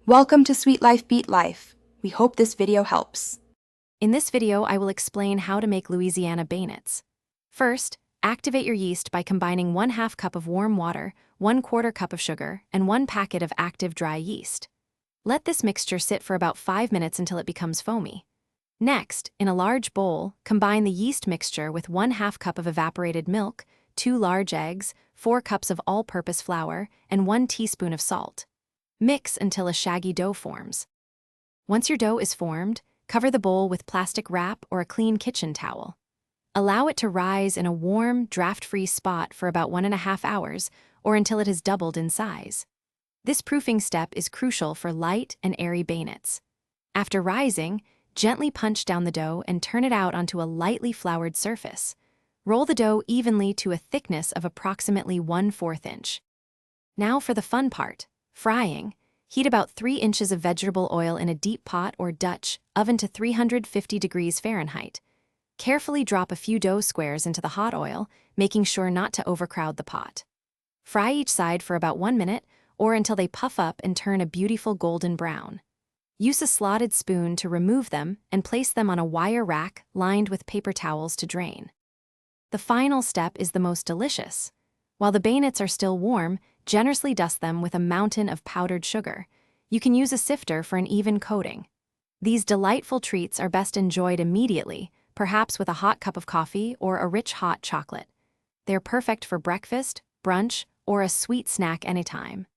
Welcome to Sweet Life Beat Life. We hope this video helps. In this video, I will explain how to make Louisiana Beignets. First, activate your yeast by combining 1/2 cup of warm water, 1/4 cup of sugar, and 1 packet of active dry yeast. Let this mixture sit for about 5 minutes until it becomes foamy. Next, in a large bowl, combine the yeast mixture with 1/2 cup of evaporated milk, 2 large eggs, 4 cups of all-purpose flour, and 1 teaspoon of salt. Mix until a shaggy dough forms. Once your dough is formed, cover the bowl with plastic wrap or a clean kitchen towel. Allow it to rise in a warm, draft-free spot for about 1.5 hours or until it has doubled in size. This proofing step is crucial for light and airy beignets. After rising, gently punch down the dough and turn it out onto a lightly floured surface. Roll the dough evenly to a thickness of approximately 1/4 inch. Now for the fun part. Frying. Heat about 3 inches of vegetable oil in a deep pot or Dutch oven to 350 degrees Fahrenheit. Carefully drop a few dough squares into the hot oil, making sure not to overcrowd the pot. Fry each side for about 1 minute or until they puff up and turn a beautiful golden brown. Use a slotted spoon to remove them and place them on a wire rack lined with paper towels to drain. The final step is the most delicious. While the beignets are still warm, generously dust them with a mountain of powdered sugar. You can use a sifter for an even coating. These delightful treats are best enjoyed immediately, perhaps with a hot cup of coffee or a rich hot chocolate. They're perfect for breakfast, brunch, or a sweet snack anytime.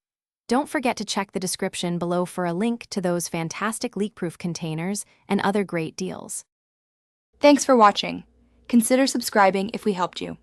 Don't forget to check the description below for a link to those fantastic leak-proof containers and other great deals. Thanks for watching. Consider subscribing if we helped you.